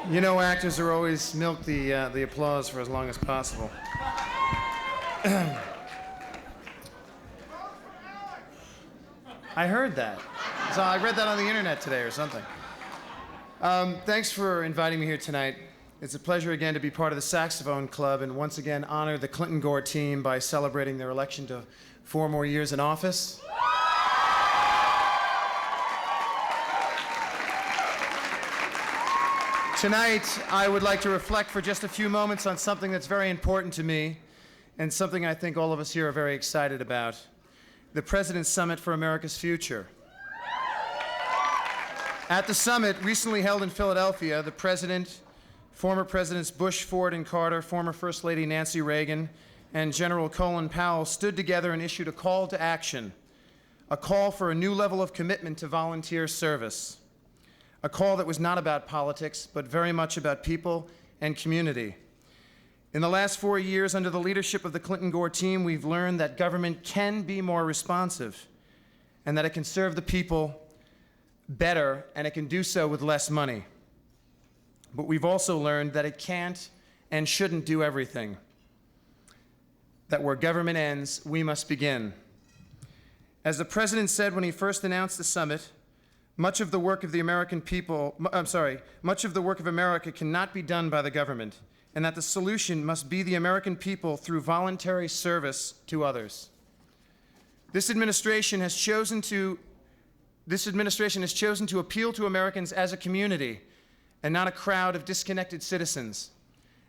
You know, actors are always milk the applause for as long as possible. I heard that. So I read that on the internet today or something. Thanks for inviting me here tonight. It's a pleasure again to be part of the Saxophone Club and once again honor the Clinton-Gore team by celebrating their election to 4 more years in office. Tonight, I would like to reflect for just a few moments on something that's very important to me and something I think all of us here are very excited about: the President's Summit for America's Future. At the summit recently held in Philadelphia, the President, former Presidents Bush, Ford, and Carter, former First Lady Nancy Reagan, and General Colin Powell stood together and issued a call to action, a call for a new level of commitment to volunteer service. A call that was not about politics, but very much about people and community. In the last 4 years, under the leadership of the Clinton-Gore team, we've learned that government can be more responsive and that it can serve the people better, and it can do so with less money. But we've also learned that it can't and shouldn't do everything. That where government ends, we must begin. As the President said when he first announced the summit, much of the work of America cannot be done by the government, and that the solution must be the American people through voluntary service to others. This administration has chosen to appeal to Americans as a community and not a crowd of disconnected citizens,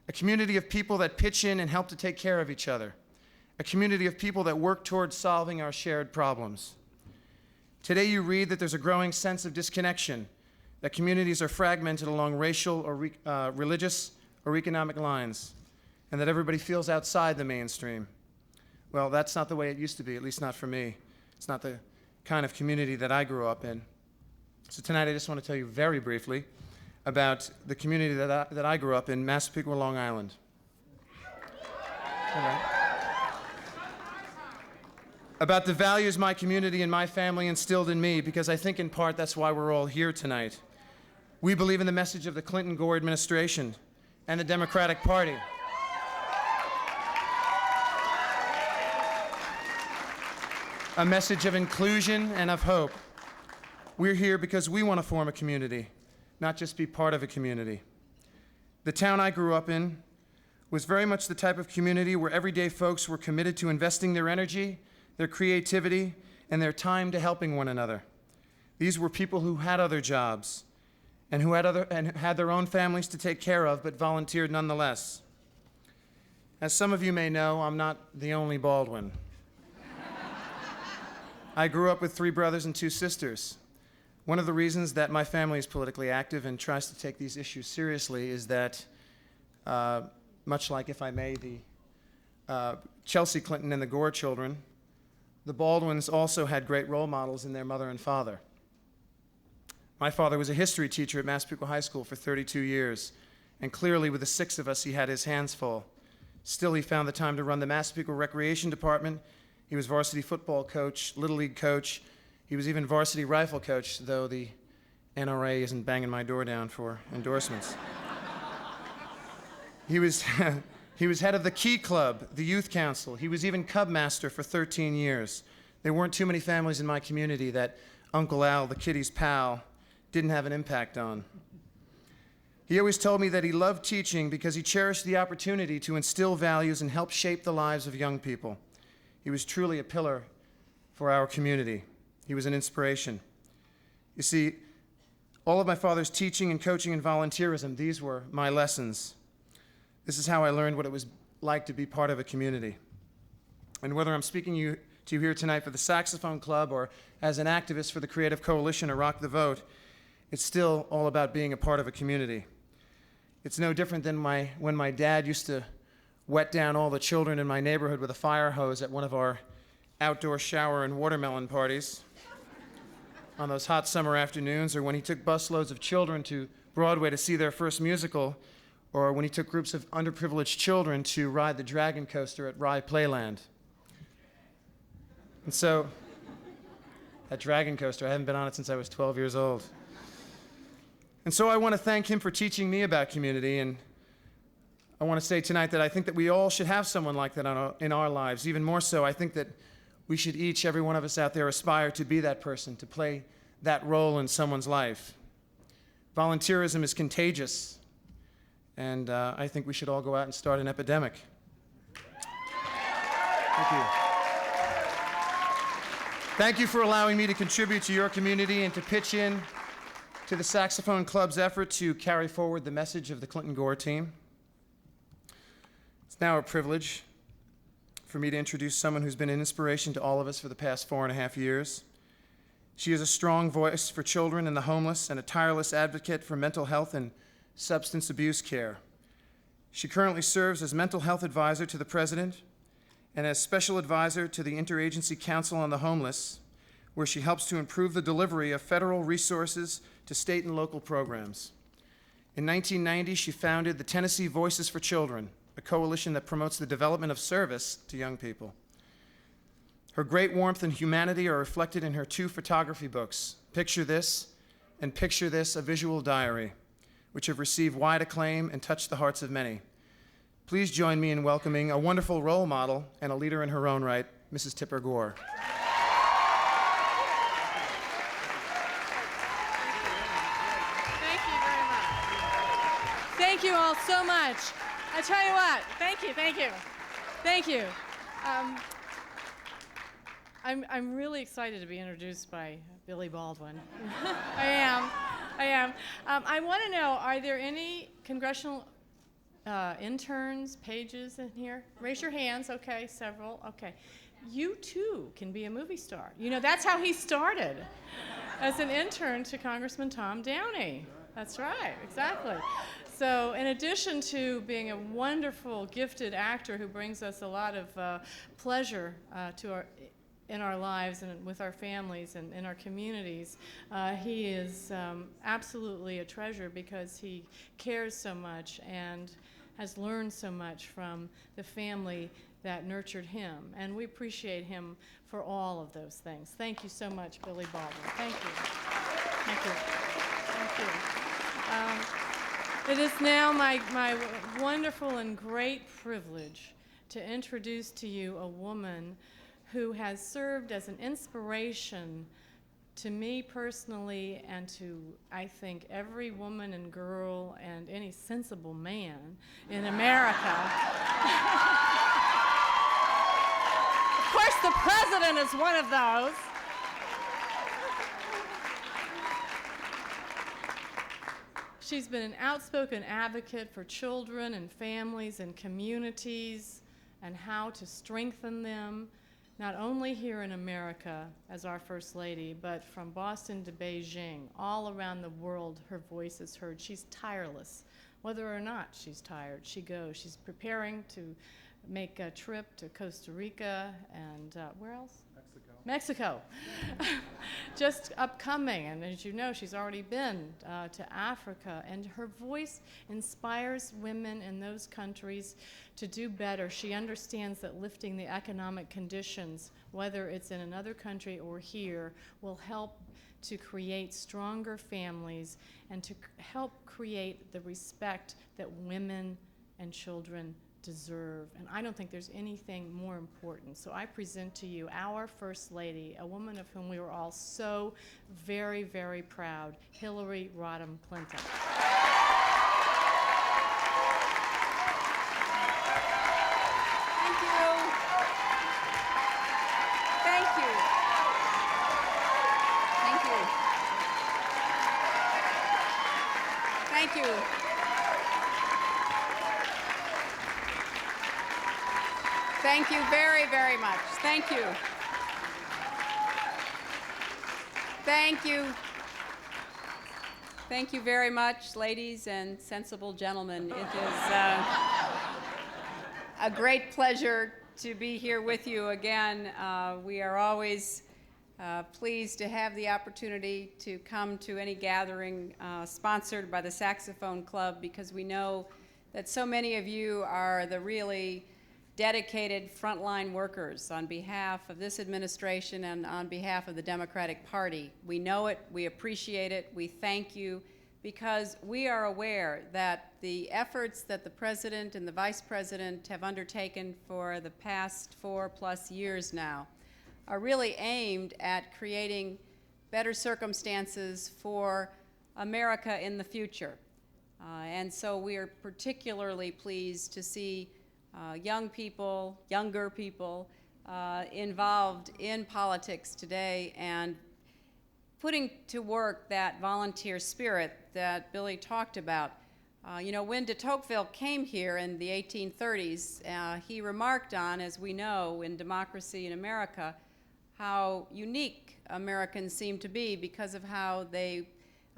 a community of people that pitch in and help to take care of each other, a community of people that work towards solving our shared problems. Today you read that there's a growing sense of disconnection, that communities are fragmented along racial or religious or economic lines, and that everybody feels outside the mainstream. Well, that's not the way it used to be, at least not for me. It's not the kind of community that I grew up in. So tonight I just want to tell you very briefly about the community that I grew up in, Massapequa, Long Island. All right. About the values my community and my family instilled in me, because I think in part that's why we're all here tonight. We believe in the message of the Clinton-Gore administration and the Democratic Party. A message of inclusion and of hope. We're here because we want to form a community, not just be part of a community. The town I grew up in was very much the type of community where everyday folks were committed to investing their energy, their creativity, and their time to helping one another. These were people who had other jobs and who had their own families to take care of, but volunteered nonetheless. As some of you may know, I'm not the only Baldwin. I grew up with 3 brothers and 2 sisters. One of the reasons that my family is politically active and tries to take these issues seriously is that, much like, if I may, the Chelsea Clinton and the Gore children, the Baldwins also had great role models in their mother and father. My father was a history teacher at Massapequa High School for 32 years, and clearly with the 6 of us, he had his hands full. Still, he found the time to run the Massapequa Recreation Department. He was varsity football coach, Little League coach. He was even varsity rifle coach, though the NRA isn't banging my door down for endorsements. He was head of the Key Club, the youth council. He was even Cub master for 13 years. There weren't too many families in my community that Uncle Al, the kiddie's pal, didn't have an impact on. He always told me that he loved teaching because he cherished the opportunity to instill values and help shape the lives of young people. He was truly a pillar for our community. He was an inspiration. You see, all of my father's teaching and coaching and volunteerism, these were my lessons. This is how I learned what it was like to be part of a community. And whether I'm speaking to you here tonight for the Saxophone Club or as an activist for the Creative Coalition or Rock the Vote, it's still all about being a part of a community. It's no different than when my dad used to wet down all the children in my neighborhood with a fire hose at one of our outdoor shower and watermelon parties on those hot summer afternoons, or when he took busloads of children to Broadway to see their first musical, or when he took groups of underprivileged children to ride the Dragon Coaster at Rye Playland. And so, that Dragon Coaster, I haven't been on it since I was 12 years old. And so I want to thank him for teaching me about community, and I want to say tonight that I think that we all should have someone like that in our lives. Even more so, I think that we should each, every one of us out there, aspire to be that person, to play that role in someone's life. Volunteerism is contagious, and I think we should all go out and start an epidemic. Thank you. Thank you for allowing me to contribute to your community and to pitch in to the Saxophone Club's effort to carry forward the message of the Clinton-Gore team. It's now a privilege for me to introduce someone who's been an inspiration to all of us for the past 4.5 years. She is a strong voice for children and the homeless and a tireless advocate for mental health and substance abuse care. She currently serves as mental health advisor to the President and as special advisor to the Interagency Council on the Homeless, where she helps to improve the delivery of federal resources to state and local programs. In 1990, she founded the Tennessee Voices for Children, a coalition that promotes the development of service to young people. Her great warmth and humanity are reflected in her 2 photography books, Picture This and Picture This, A Visual Diary, which have received wide acclaim and touched the hearts of many. Please join me in welcoming a wonderful role model and a leader in her own right, Mrs. Tipper Gore. Thank you very much. Thank you all so much. I tell you what, thank you. Thank you. I'm really excited to be introduced by Billy Baldwin. I am. I want to know, are there any congressional interns, pages in here? Raise your hands. Okay, several. Okay. You too can be a movie star. You know, that's how he started, as an intern to Congressman Tom Downey. That's right, exactly. So in addition to being a wonderful, gifted actor who brings us a lot of pleasure in our lives and with our families and in our communities, he is absolutely a treasure because he cares so much and has learned so much from the family that nurtured him. And we appreciate him for all of those things. Thank you so much, Billy Baldwin. Thank you. Thank you. Thank you. It is now my wonderful and great privilege to introduce to you a woman who has served as an inspiration to me personally and to, I think, every woman and girl and any sensible man in America. Of course, the President is one of those. She's been an outspoken advocate for children and families and communities and how to strengthen them, not only here in America as our First Lady, but from Boston to Beijing, all around the world, her voice is heard. She's tireless. Whether or not she's tired, she goes. She's preparing to make a trip to Costa Rica and where else? Mexico. Just upcoming, and as you know, she's already been to Africa, and her voice inspires women in those countries to do better. She understands that lifting the economic conditions, whether it's in another country or here, will help to create stronger families and to help create the respect that women and children deserve. And I don't think there's anything more important. So I present to you our First Lady, a woman of whom we were all so very, very proud, Hillary Rodham Clinton. Thank you. Thank you. Thank you. Thank you. Thank you very, very much. Thank you. Thank you. Thank you very much, ladies and sensible gentlemen. It is a great pleasure to be here with you again. We are always pleased to have the opportunity to come to any gathering sponsored by the Saxophone Club, because we know that so many of you are the really dedicated frontline workers on behalf of this administration and on behalf of the Democratic Party. We know it, we appreciate it, we thank you. because we are aware that the efforts that the President and the Vice President have undertaken for the past 4+ years now are really aimed at creating better circumstances for America in the future. And so we are particularly pleased to see younger people involved in politics today and putting to work that volunteer spirit that Billy talked about. You know, when de Tocqueville came here in the 1830s, he remarked on, as we know, in Democracy in America, how unique Americans seem to be because of how they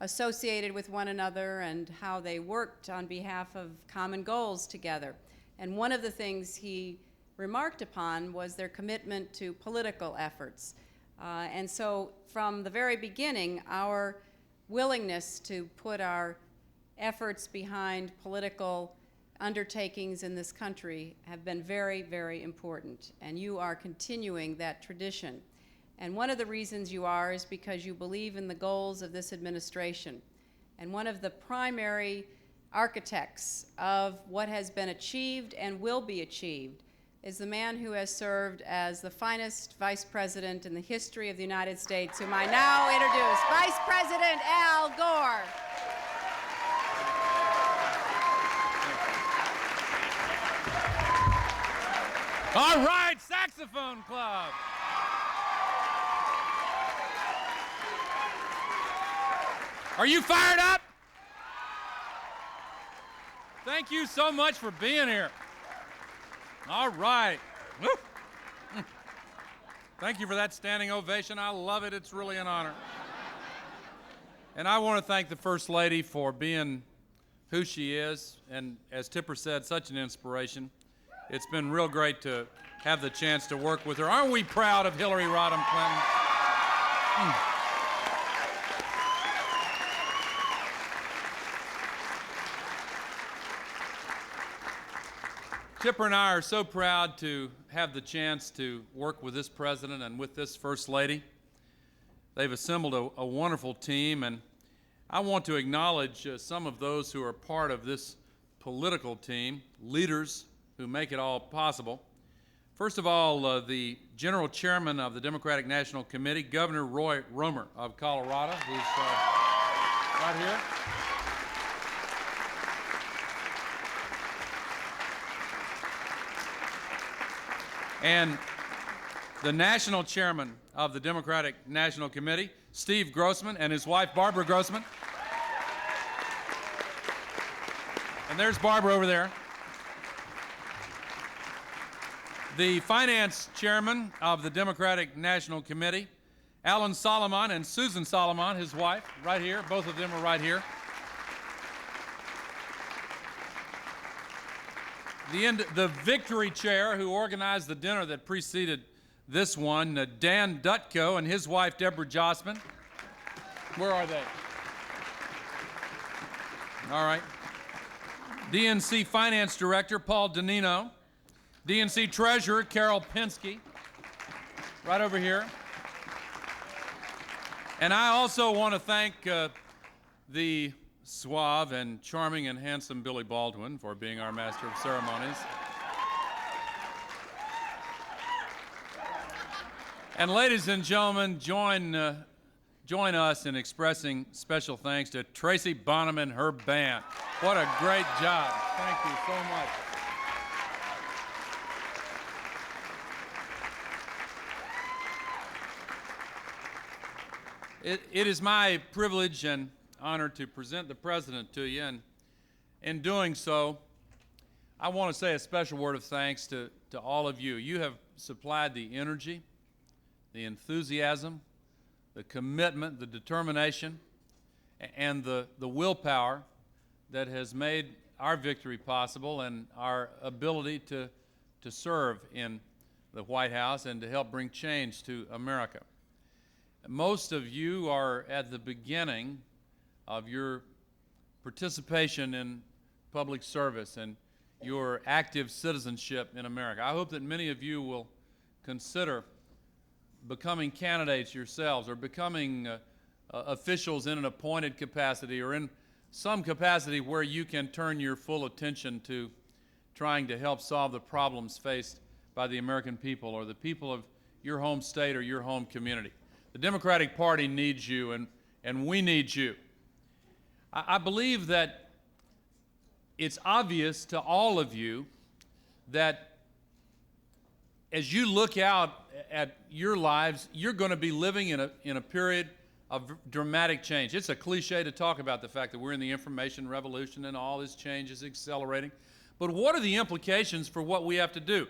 associated with one another and how they worked on behalf of common goals together. And one of the things he remarked upon was their commitment to political efforts. And so from the very beginning, our willingness to put our efforts behind political undertakings in this country have been very, very important. And you are continuing that tradition. And one of the reasons you are is because you believe in the goals of this administration. And one of the primary architects of what has been achieved and will be achieved is the man who has served as the finest vice president in the history of the United States, whom I now introduce, Vice President Al Gore. All right, Saxophone Club. Are you fired up? Thank you so much for being here. All right. Woo. Thank you for that standing ovation. I love it. It's really an honor. And I want to thank the First Lady for being who she is, and as Tipper said, such an inspiration. It's been real great to have the chance to work with her. Aren't we proud of Hillary Rodham Clinton? Tipper and I are so proud to have the chance to work with this president and with this First Lady. They've assembled a wonderful team, and I want to acknowledge some of those who are part of this political team, leaders who make it all possible. First of all, the General Chairman of the Democratic National Committee, Governor Roy Romer of Colorado, who's right here. And the National Chairman of the Democratic National Committee, Steve Grossman, and his wife, Barbara Grossman. And there's Barbara over there. The Finance Chairman of the Democratic National Committee, Alan Solomon, and Susan Solomon, his wife, right here. Both of them are right here. The Victory Chair, who organized the dinner that preceded this one, Dan Dutko and his wife, Deborah Jossman. Where are they? All right. DNC Finance Director, Paul Danino. DNC Treasurer, Carol Pinsky, right over here. And I also want to thank the suave and charming and handsome Billy Baldwin for being our master of ceremonies. And ladies and gentlemen, join us in expressing special thanks to Tracy Bonham and her band. What a great job. Thank you so much. It is my privilege and honor to present the President to you, and in doing so, I want to say a special word of thanks to all of you. You have supplied the energy, the enthusiasm, the commitment, the determination, and the willpower that has made our victory possible and our ability to serve in the White House and to help bring change to America. Most of you are at the beginning of your participation in public service and your active citizenship in America. I hope that many of you will consider becoming candidates yourselves or becoming officials in an appointed capacity or in some capacity where you can turn your full attention to trying to help solve the problems faced by the American people or the people of your home state or your home community. The Democratic Party needs you, and we need you. I believe that it's obvious to all of you that as you look out at your lives, you're going to be living in a period of dramatic change. It's a cliche to talk about the fact that we're in the information revolution and all this change is accelerating. But what are the implications for what we have to do?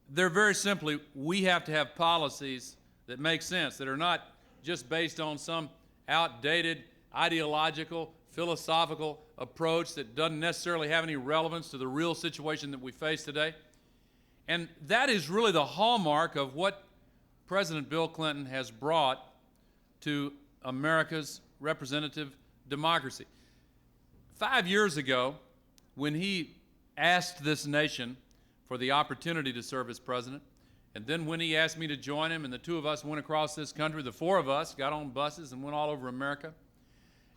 They're very simply, we have to have policies that make sense, that are not just based on some outdated, ideological, philosophical approach that doesn't necessarily have any relevance to the real situation that we face today. And that is really the hallmark of what President Bill Clinton has brought to America's representative democracy. 5 years ago, when he asked this nation for the opportunity to serve as president, and then when he asked me to join him and the two of us went across this country, the four of us got on buses and went all over America.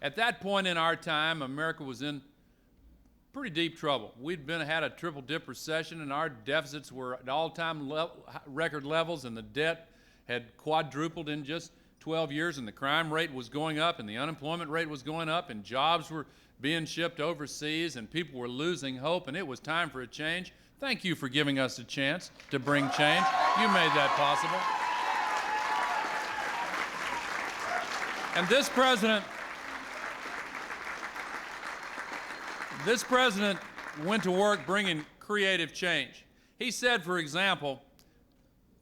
At that point in our time, America was in pretty deep trouble. We'd had a triple-dip recession, and our deficits were at all-time record levels, and the debt had quadrupled in just 12 years, and the crime rate was going up, and the unemployment rate was going up, and jobs were being shipped overseas, and people were losing hope, and it was time for a change. Thank you for giving us a chance to bring change. You made that possible. And this president went to work bringing creative change. He said, for example,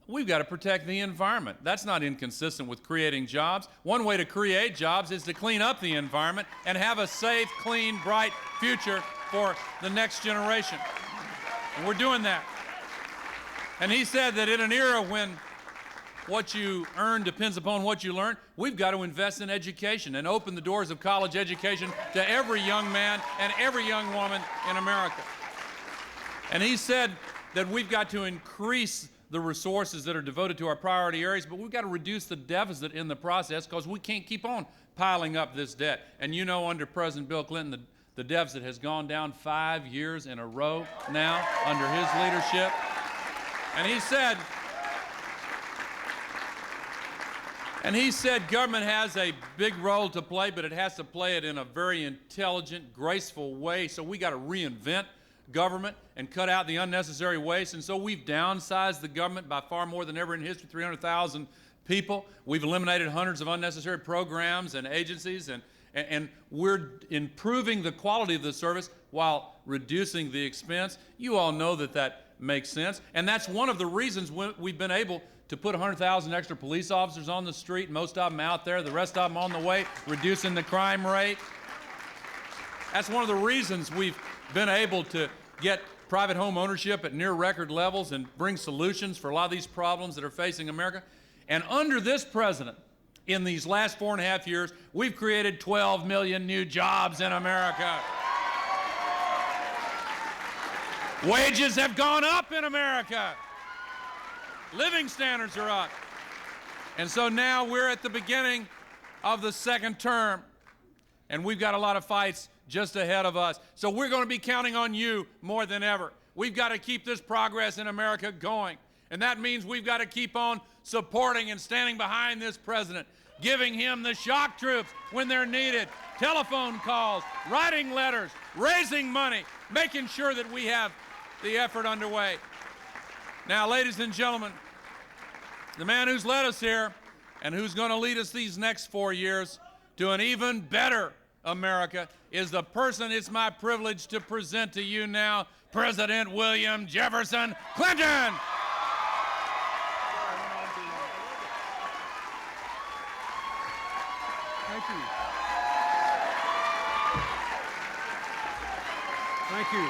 we've got to protect the environment. That's not inconsistent with creating jobs. One way to create jobs is to clean up the environment and have a safe, clean, bright future for the next generation. And we're doing that. And he said that in an era when what you earn depends upon what you learn, we've got to invest in education and open the doors of college education to every young man and every young woman in America. And he said that we've got to increase the resources that are devoted to our priority areas, but we've got to reduce the deficit in the process because we can't keep on piling up this debt. And you know, under President Bill Clinton, the deficit has gone down 5 years in a row now under his leadership. And he said government has a big role to play, but it has to play it in a very intelligent, graceful way. So we got to reinvent government and cut out the unnecessary waste. And so we've downsized the government by far more than ever in history, 300,000 people. We've eliminated hundreds of unnecessary programs and agencies, and we're improving the quality of the service while reducing the expense. You all know that that makes sense. And that's one of the reasons we've been able to put 100,000 extra police officers on the street, most of them out there, the rest of them on the way, reducing the crime rate. That's one of the reasons we've been able to get private home ownership at near record levels and bring solutions for a lot of these problems that are facing America. And under this president, in these last 4.5 years, we've created 12 million new jobs in America. Wages have gone up in America. Living standards are up. And so now we're at the beginning of the second term, and we've got a lot of fights just ahead of us. So we're going to be counting on you more than ever. We've got to keep this progress in America going. And that means we've got to keep on supporting and standing behind this president, giving him the shock troops when they're needed, telephone calls, writing letters, raising money, making sure that we have the effort underway. Now, ladies and gentlemen, the man who's led us here and who's going to lead us these next 4 years to an even better America is the person it's my privilege to present to you now, President William Jefferson Clinton. Thank you. Thank you.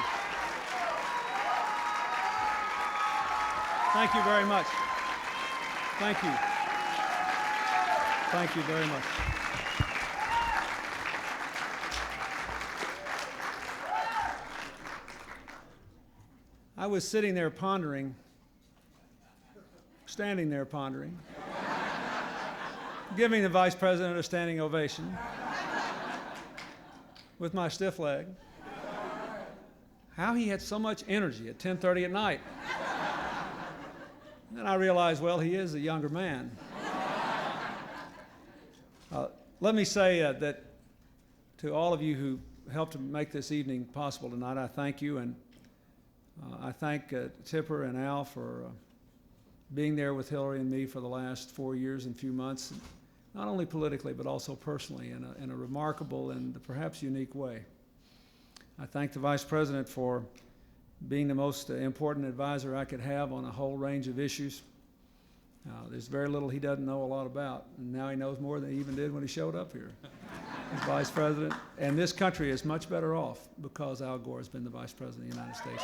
Thank you very much. Thank you. Thank you very much. I was sitting there pondering, standing there pondering, giving the Vice President a standing ovation. with my stiff leg. How he had so much energy at 10:30 at night. And then I realized, well, he is a younger man. Let me say that to all of you who helped to make this evening possible tonight, I thank you, and I thank Tipper and Al for being there with Hillary and me for the last 4 years and few months, not only politically but also personally in a remarkable and perhaps unique way. I thank the Vice President for being the most important advisor I could have on a whole range of issues. There's very little he doesn't know a lot about, and now he knows more than he even did when he showed up here as Vice President. And this country is much better off because Al Gore has been the Vice President of the United States.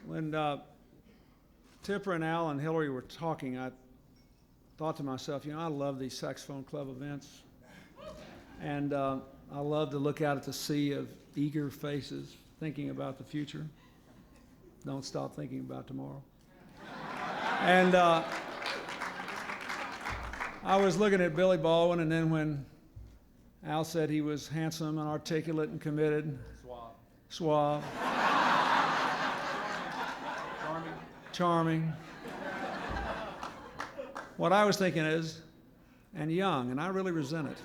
When Tipper and Al and Hillary were talking, I thought to myself, you know, I love these Saxophone Club events. And I love to look out at the sea of eager faces thinking about the future. Don't stop thinking about tomorrow. And I was looking at Billy Baldwin, and then when Al said he was handsome and articulate and committed, suave, charming. What I was thinking is, and young, and I really resent it.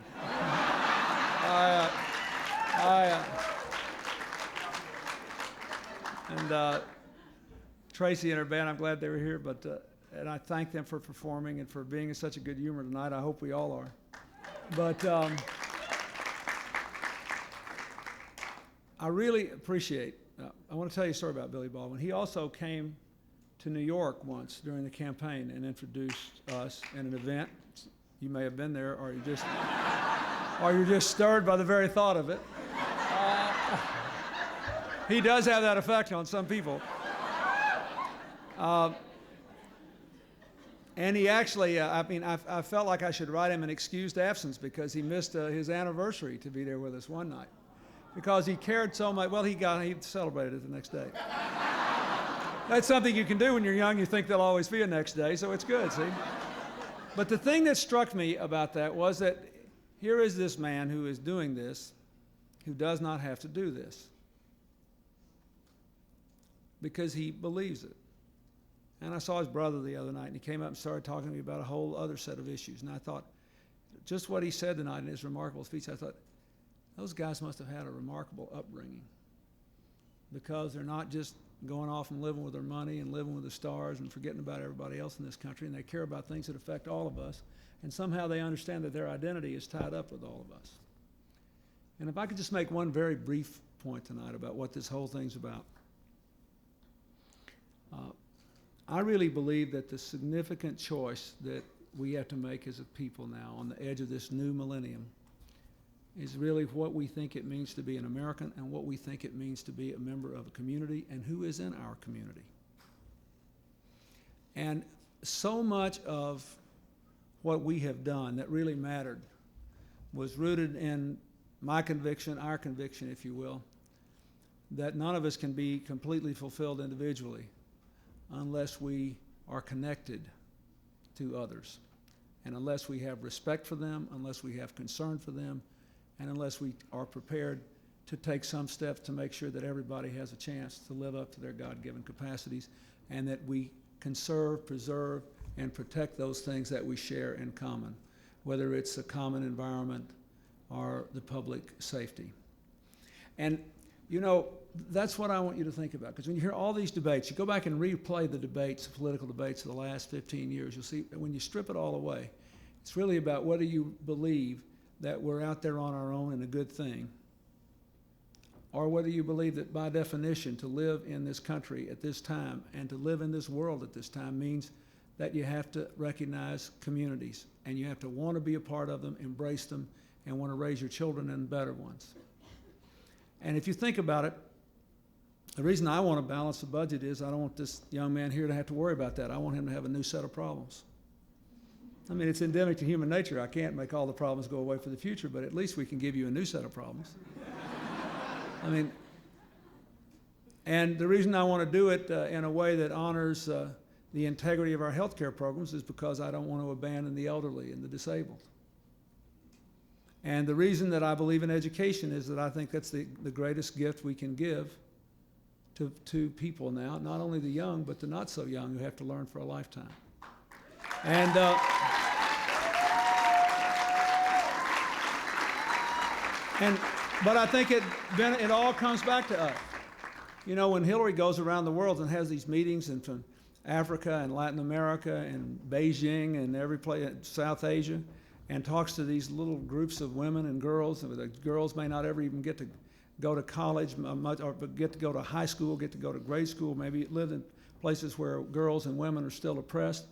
Tracy and her band, I'm glad they were here, and I thank them for performing and for being in such a good humor tonight. I hope we all are. But I really appreciate, I want to tell you a story about Billy Baldwin. He also came to New York once during the campaign and introduced us in an event. You may have been there, or you're just stirred by the very thought of it. He does have that effect on some people. And he actually, I felt like I should write him an excused absence because he missed his anniversary to be there with us one night. Because he cared so much. Well, he celebrated it the next day. That's something you can do when you're young. You think there'll always be a next day, so it's good, see? But the thing that struck me about that was that here is this man who is doing this, who does not have to do this, because he believes it. And I saw his brother the other night, and he came up and started talking to me about a whole other set of issues. And I thought, just what he said tonight in his remarkable speech, I thought, those guys must have had a remarkable upbringing, because they're not just going off and living with their money and living with the stars and forgetting about everybody else in this country, and they care about things that affect all of us, and somehow they understand that their identity is tied up with all of us. And if I could just make one very brief point tonight about what this whole thing's about. I really believe that the significant choice that we have to make as a people now on the edge of this new millennium is really what we think it means to be an American and what we think it means to be a member of a community and who is in our community. And so much of what we have done that really mattered was rooted in my conviction, our conviction, if you will, that none of us can be completely fulfilled individually unless we are connected to others, and unless we have respect for them, unless we have concern for them, and unless we are prepared to take some steps to make sure that everybody has a chance to live up to their God-given capacities, and that we conserve, preserve, and protect those things that we share in common, whether it's a common environment or the public safety. And, you know, that's what I want you to think about, because when you hear all these debates, you go back and replay the debates, political debates of the last 15 years, you'll see that when you strip it all away, it's really about whether you believe that we're out there on our own and a good thing, or whether you believe that by definition to live in this country at this time and to live in this world at this time means that you have to recognize communities and you have to want to be a part of them, embrace them, and want to raise your children in better ones. And if you think about it, the reason I want to balance the budget is I don't want this young man here to have to worry about that. I want him to have a new set of problems. I mean, it's endemic to human nature. I can't make all the problems go away for the future, but at least we can give you a new set of problems. I mean, And the reason I want to do it in a way that honors the integrity of our healthcare programs is because I don't want to abandon the elderly and the disabled. And the reason that I believe in education is that I think that's the greatest gift we can give to people now, not only the young, but the not so young who have to learn for a lifetime. And but I think it all comes back to us. You know, when Hillary goes around the world and has these meetings from Africa and Latin America and Beijing and every place, South Asia, and talks to these little groups of women and girls, and the girls may not ever even get to go to college, or get to go to high school, get to go to grade school, maybe live in places where girls and women are still oppressed.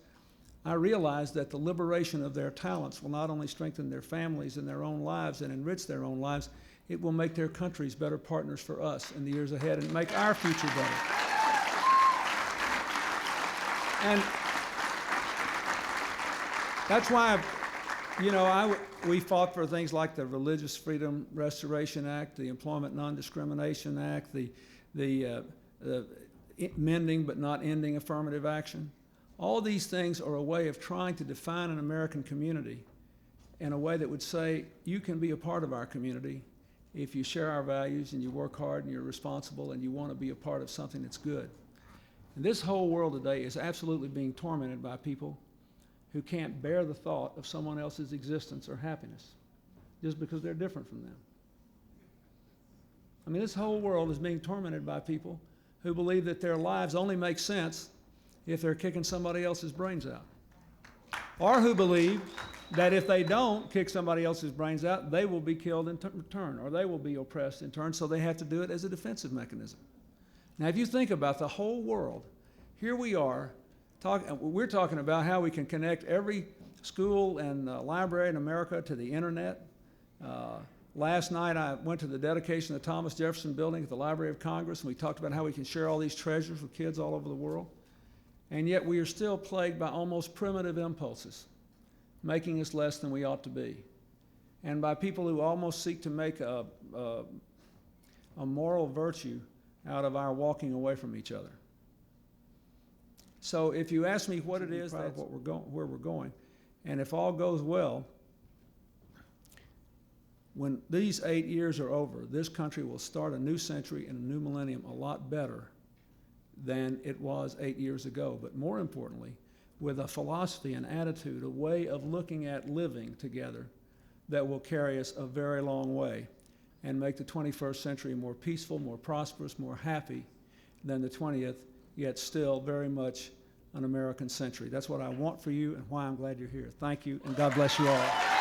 I realize that the liberation of their talents will not only strengthen their families and their own lives and enrich their own lives, it will make their countries better partners for us in the years ahead and make our future better. And that's why, you know, we fought for things like the Religious Freedom Restoration Act, the Employment Non-Discrimination Act, the mending but not ending affirmative action. All these things are a way of trying to define an American community in a way that would say, you can be a part of our community if you share our values and you work hard and you're responsible and you want to be a part of something that's good. And this whole world today is absolutely being tormented by people who can't bear the thought of someone else's existence or happiness just because they're different from them. I mean, this whole world is being tormented by people who believe that their lives only make sense if they're kicking somebody else's brains out, or who believe that if they don't kick somebody else's brains out, they will be killed in return, or they will be oppressed in turn, so they have to do it as a defensive mechanism. Now, if you think about the whole world, here we are, we're talking about how we can connect every school and library in America to the internet. Last night I went to the dedication of the Thomas Jefferson Building at the Library of Congress, and we talked about how we can share all these treasures with kids all over the world. And yet we are still plagued by almost primitive impulses, making us less than we ought to be. And by people who almost seek to make a moral virtue out of our walking away from each other. So if you ask me what it is, that's where we're going. And if all goes well, when these 8 years are over, this country will start a new century and a new millennium a lot better than it was 8 years ago. But more importantly, with a philosophy, an attitude, a way of looking at living together that will carry us a very long way and make the 21st century more peaceful, more prosperous, more happy than the 20th, yet still very much an American century. That's what I want for you and why I'm glad you're here. Thank you, and God bless you all.